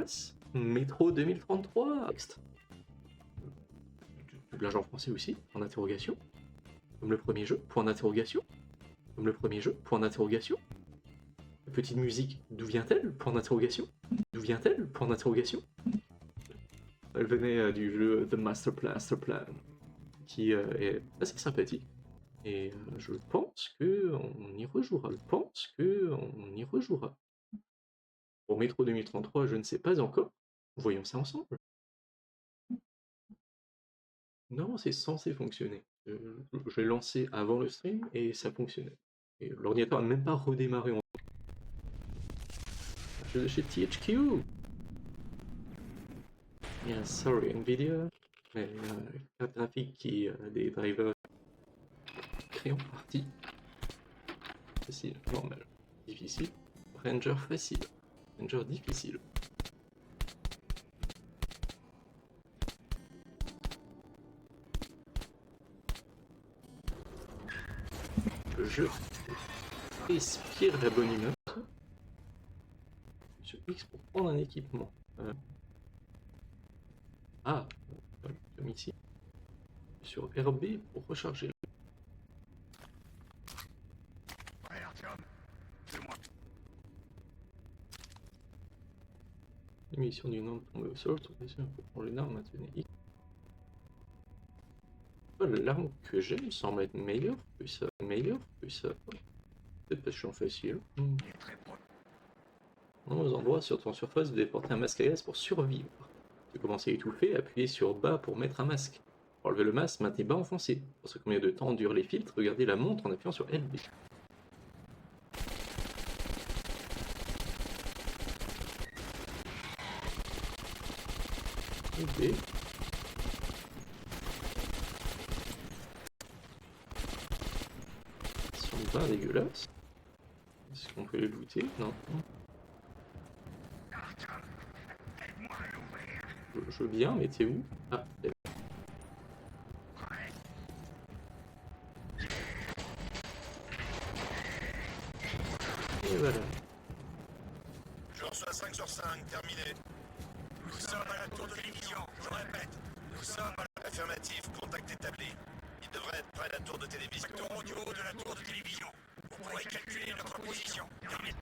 Progress, Métro 2033, texte. Doublage en français aussi, point d'interrogation. Comme le premier jeu, point d'interrogation. Comme le premier jeu, point d'interrogation. Petite musique, d'où vient-elle? Point d'interrogation. D'où vient-elle? Point d'interrogation. Elle venait du jeu The Master Plan, qui est assez sympathique. Et je pense qu'on y rejouera. Pour Métro 2033, je ne sais pas encore. Voyons ça ensemble. Non, c'est censé fonctionner. Je l'ai lancé avant le stream et ça fonctionnait. Et l'ordinateur n'a même pas redémarré en... Je suis de chez THQ. Yeah, sorry Nvidia, mais carte graphique qui des drivers créés en partie. Facile, normal, difficile, Ranger facile, Ranger difficile. Je respire la bonne humeur. Sur X pour prendre un équipement. Comme ici. Sur RB pour recharger. L'émission du nom tombée au sol, pour prendre une arme, maintenez X. L'arme que j'ai me semble être meilleure que ça. Peut-être parce que je suis en facile. Dans nos endroits, sur ton surface, vous devez porter un masque à gaz pour survivre. Si vous commencez à étouffer, appuyez sur bas pour mettre un masque. Pour enlever le masque, maintenez bas enfoncé. Pour savoir combien de temps durent les filtres, regardez la montre en appuyant sur LB. LB. Ils sont bien dégueulasses. Est-ce qu'on peut les looter? Non. Je veux bien, mais t'es où? Ah, d'accord. Et voilà. Je reçois 5 sur 5, terminé. Nous sommes à la tour de télévision, je répète. Nous sommes à l'affirmative, contact établi. Il devrait être près de la tour de télévision. Au niveau de la tour de télévision. Vous pourrez calculer notre position. Terminé.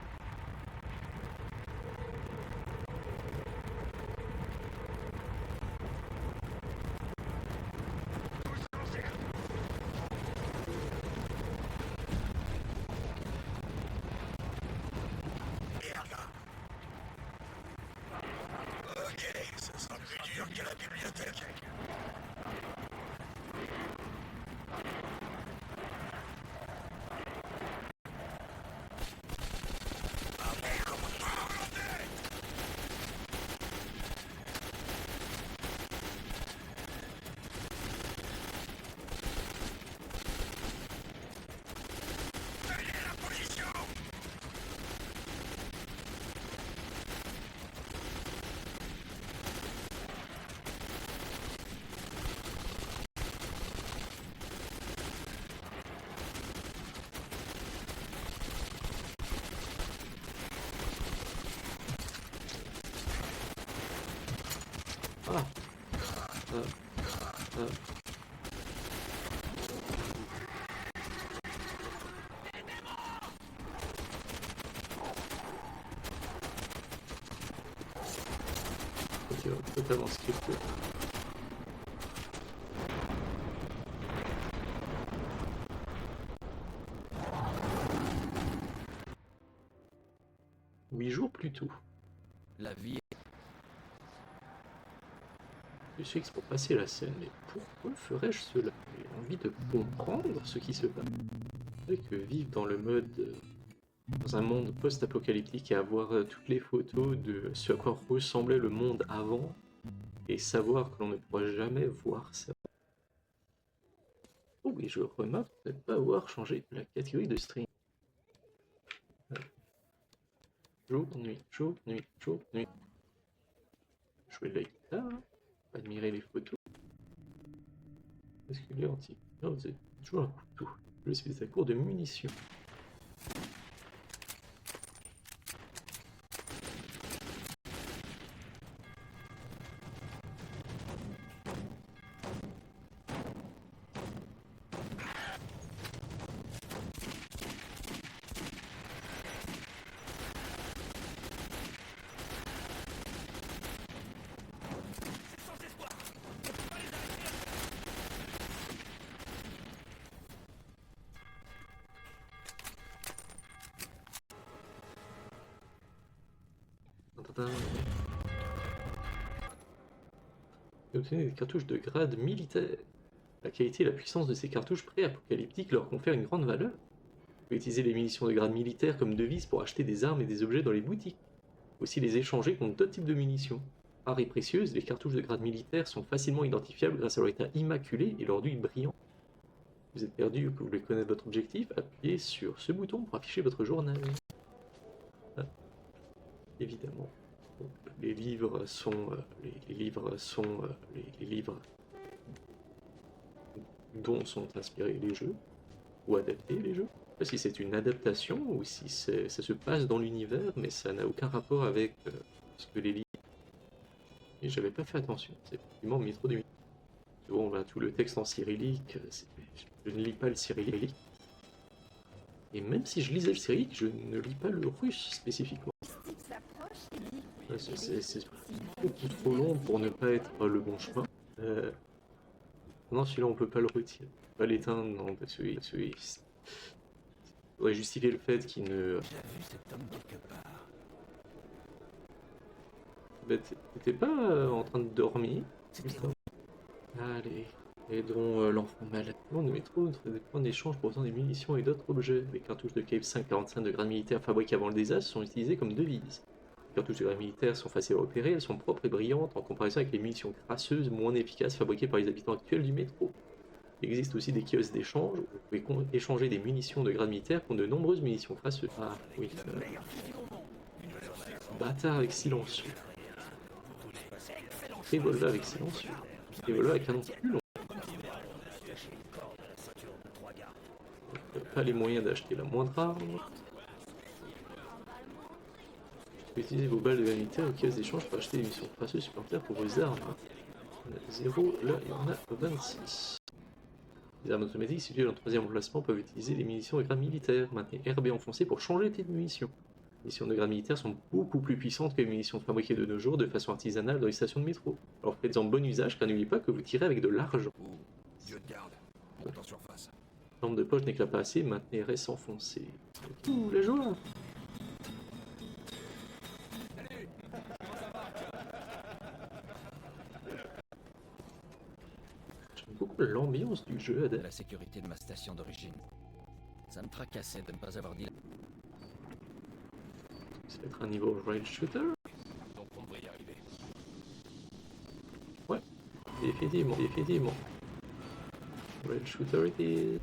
Ok, ce sera plus dur que la bibliothèque. Ah. Ok, totalement scripté. Huit jours plus tôt. La vie. Je suis X pour passer la scène, mais pourquoi ferais-je cela? J'ai envie de comprendre ce qui se passe. C'est vrai que vivre dans le mode, dans un monde post-apocalyptique et avoir toutes les photos de ce à quoi ressemblait le monde avant, et savoir que l'on ne pourra jamais voir ça. Oh oui, je remarque de ne pas avoir changé la catégorie de stream. Jour, nuit, jour, nuit, jour, nuit. Jouer de la guitare, admirer les photos. Basculer anti. Non, vous êtes toujours un couteau. Je suis à court de munitions. Obtenez des cartouches de grade militaire. La qualité et la puissance de ces cartouches pré-apocalyptiques leur confèrent une grande valeur. Vous pouvez utiliser les munitions de grade militaire comme devise pour acheter des armes et des objets dans les boutiques. Aussi les échanger contre d'autres types de munitions. Rares et précieuses, les cartouches de grade militaire sont facilement identifiables grâce à leur état immaculé et leur enduit brillant. Vous êtes perdu ou que vous voulez connaître votre objectif, appuyez sur ce bouton pour afficher votre journal. Ah, évidemment. Donc, les livres sont les livres dont sont inspirés les jeux ou adaptés les jeux. Je sais pas si c'est une adaptation ou si ça se passe dans l'univers, mais ça n'a aucun rapport avec ce que les livres. Et j'avais pas fait attention. C'est effectivement Métro 2000. Bon, là, tout le texte en cyrillique, je ne lis pas le cyrillique. Et même si je lisais le cyrillique, je ne lis pas le russe spécifiquement. C'est beaucoup trop long pour ne pas être le bon chemin. Non, celui-là, on peut pas le retirer. On peut pas l'éteindre, non, parce que il faudrait justifier le fait qu'il ne. Bah, t'étais pas en train de dormir? Allez, aidons l'enfant malade. On ne met trop des points d'échange pour obtenir des munitions et d'autres objets. Les cartouches de Cave 545 de grade militaire fabriquées avant le désastre sont utilisées comme devises. Les cartouches de grade militaire sont faciles à repérer, elles sont propres et brillantes en comparaison avec les munitions crasseuses moins efficaces fabriquées par les habitants actuels du métro. Il existe aussi des kiosques d'échange où vous pouvez échanger des munitions de grade militaire contre de nombreuses munitions crasseuses. Ah oui, bâtard avec silencieux. Revolver avec silencieux. Revolver avec canon plus long. Pas les moyens d'acheter la moindre arme. Vous pouvez utiliser vos balles de grade militaire au kiosque d'échange pour acheter des munitions crasseuses supplémentaires pour vos armes. On a 0, là il y en a 26. Les armes automatiques situées dans le troisième emplacement peuvent utiliser les munitions de grade militaire. Maintenez RB enfoncé pour changer le type de munitions. Les munitions de grade militaire sont beaucoup plus puissantes que les munitions fabriquées de nos jours de façon artisanale dans les stations de métro. Alors faites-en bon usage car n'oubliez pas que vous tirez avec de l'argent. Dieu de garde. Monte en surface. Lampe de poche n'éclate pas assez, maintenez RS enfoncé. Ouh, la joie! J'aime beaucoup l'ambiance du jeu, Adèle. La sécurité de ma station d'origine. Ça me tracassait de ne pas avoir dit. Ça va être un niveau rail shooter? Donc on devrait y arriver. Ouais, définitivement, définitivement. Rail shooter it is.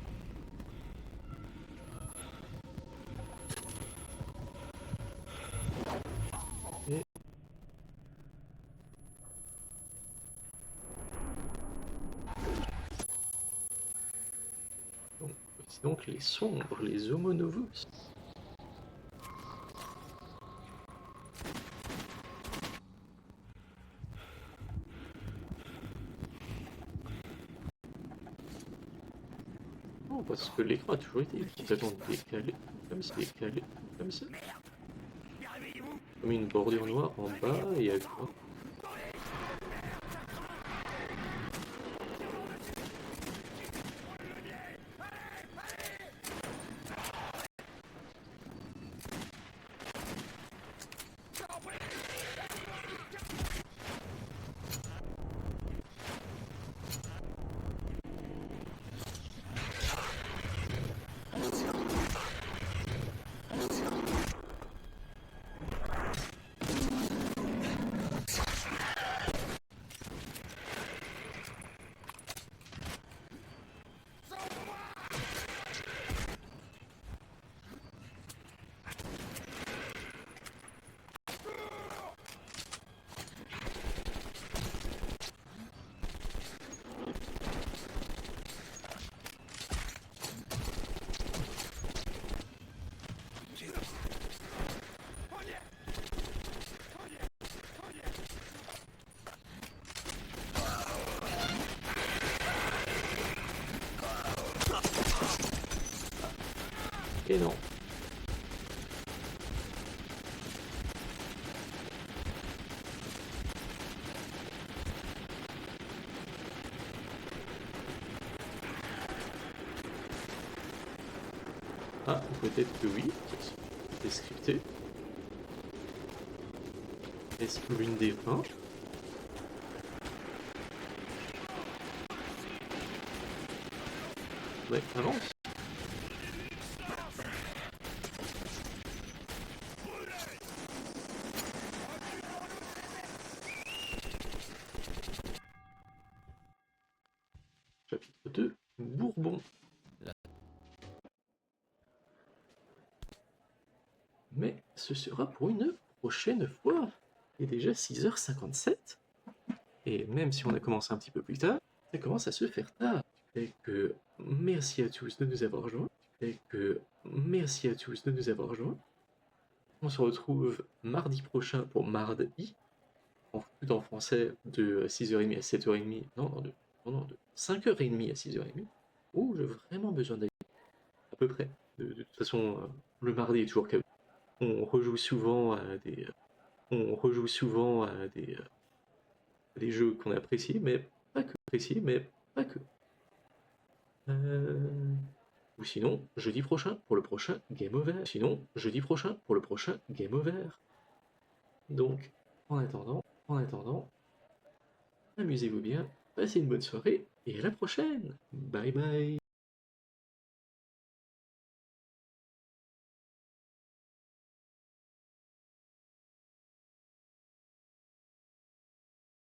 Et... donc les sombres, les homonovus. Non, parce que l'écran a toujours été complètement décalé, comme ça, décalé, comme ça. Comme une bordure noire en bas et à droite. Et non. Ah, peut-être que oui, c'est scripté. Est-ce l'une des 20? Ouais, avance. Chapitre 2, Bourbon. Mais ce sera pour une prochaine fois. Il est déjà 6h57. Et même si on a commencé un petit peu plus tard, ça commence à se faire tard. Et que merci à tous de nous avoir rejoints. Et que merci à tous de nous avoir rejoints. On se retrouve mardi prochain pour Mardi, tout en français, de 6h30 à 7h30. Non, de 5h30 à 6h30. Oh, j'ai vraiment besoin d'aller. À peu près. De toute façon, le mardi est toujours chaotique. On rejoue souvent à des jeux qu'on apprécie, mais pas que. Apprécie, mais pas que. Ou sinon, jeudi prochain pour le prochain Game Over. Sinon, jeudi prochain pour le prochain Game Over. Donc, en attendant, amusez-vous bien, passez une bonne soirée et à la prochaine. Bye bye.